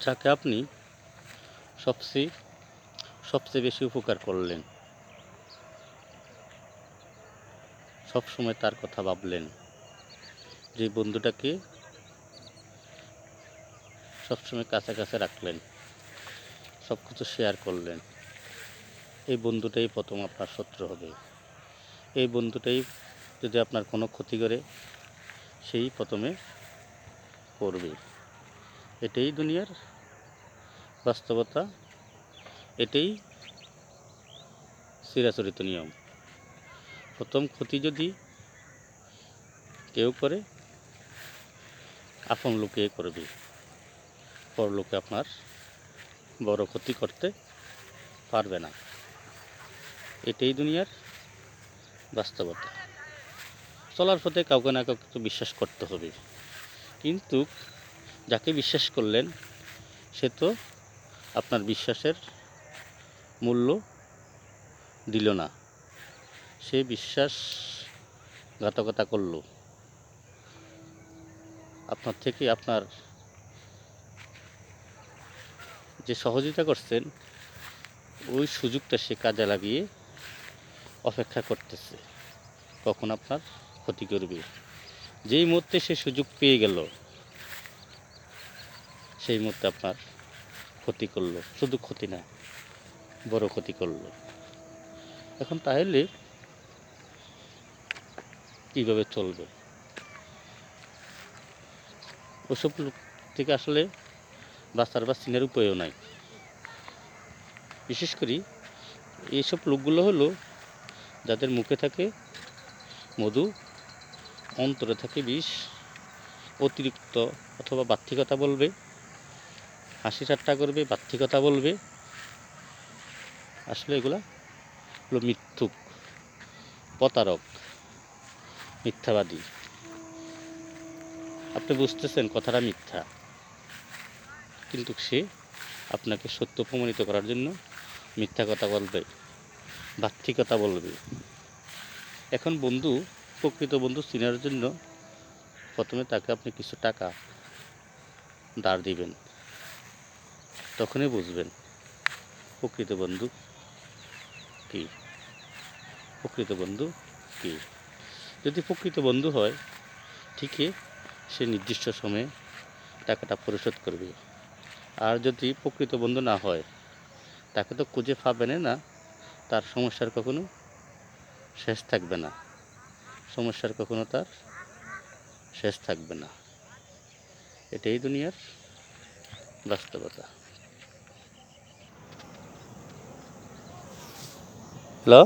যাকে আপনি সবচেয়ে সবচেয়ে বেশি উপকার করলেন, সবসময় তার কথা ভাবলেন, যে বন্ধুটাকে সবসময় কাছে কাছে রাখলেন, সব কিছু শেয়ার করলেন, এই বন্ধুটাই প্রথম আপনার শত্রু হবে। এই বন্ধুটাই যদি আপনার কোনো ক্ষতি করে, সেই প্রথমে করবে। এটাই দুনিয়ার বাস্তবতা, এটাই চিরাচরিত নিয়ম। প্রথম ক্ষতি যদি কেউ করে, আপন লোকে করবে, পর লোকে আপনার বড় ক্ষতি করতে পারবে না। এটাই দুনিয়ার বাস্তবতা। চলার পথে কাউকে না কাউকে তো বিশ্বাস করতে হবে, কিন্তু যাকে বিশ্বাস করলেন সে তো আপনার বিশ্বাসের মূল্য দিল না, সে বিশ্বাসঘাতকতা করলো। আপনার থেকে আপনার যে সহযোগিতা করছেন, ওই সুযোগটা সে কাজে লাগিয়ে অপেক্ষা করতেছে কখন আপনার ক্ষতি করবে। যেই মুহূর্তে সে সুযোগ পেয়ে গেল, সেই মুহূর্তে আপনার ক্ষতি করলো, শুধু ক্ষতি না, বড় ক্ষতি করলো। এখন তাহলে কীভাবে চলবে? ওসব লোক থেকে আসলে বাঁচার বা চিনার উপায়ও নাই। বিশেষ করে এইসব লোকগুলো হলো যাদের মুখে থাকে মধু, অন্তরে থাকে বিষ। অতিরিক্ত অথবা বাহ্যিকতা বলবে, হাসি ঠাট্টা করবে, বাহ্যিকতা বলবে। আসলে এগুলা হলো মিথ্যুক, প্রতারক, মিথ্যাবাদী। আপনি বুঝতেছেন কথাটা মিথ্যা, কিন্তু সে আপনাকে সত্য প্রমাণিত করার জন্য মিথ্যা কথা বলবে, বাহ্যিকতা বলবে। এখন বন্ধু, প্রকৃত বন্ধু চেনার জন্য প্রথমে তাকে আপনি কিছু টাকা ধার দিবেন, তখনই বুঝবেন প্রকৃত বন্ধু কী। প্রকৃত বন্ধু কী? যদি প্রকৃত বন্ধু হয়, ঠিকই সে নির্দিষ্ট সময়ে টাকাটা পরিশোধ করবে। আর যদি প্রকৃত বন্ধু না হয়, তাকে তো খুঁজে পাবেন না, তার সমস্যার কখনো শেষ থাকবে না, সমস্যার কখনো তার শেষ থাকবে না। এটাই দুনিয়ার বাস্তবতা। হ্যালো।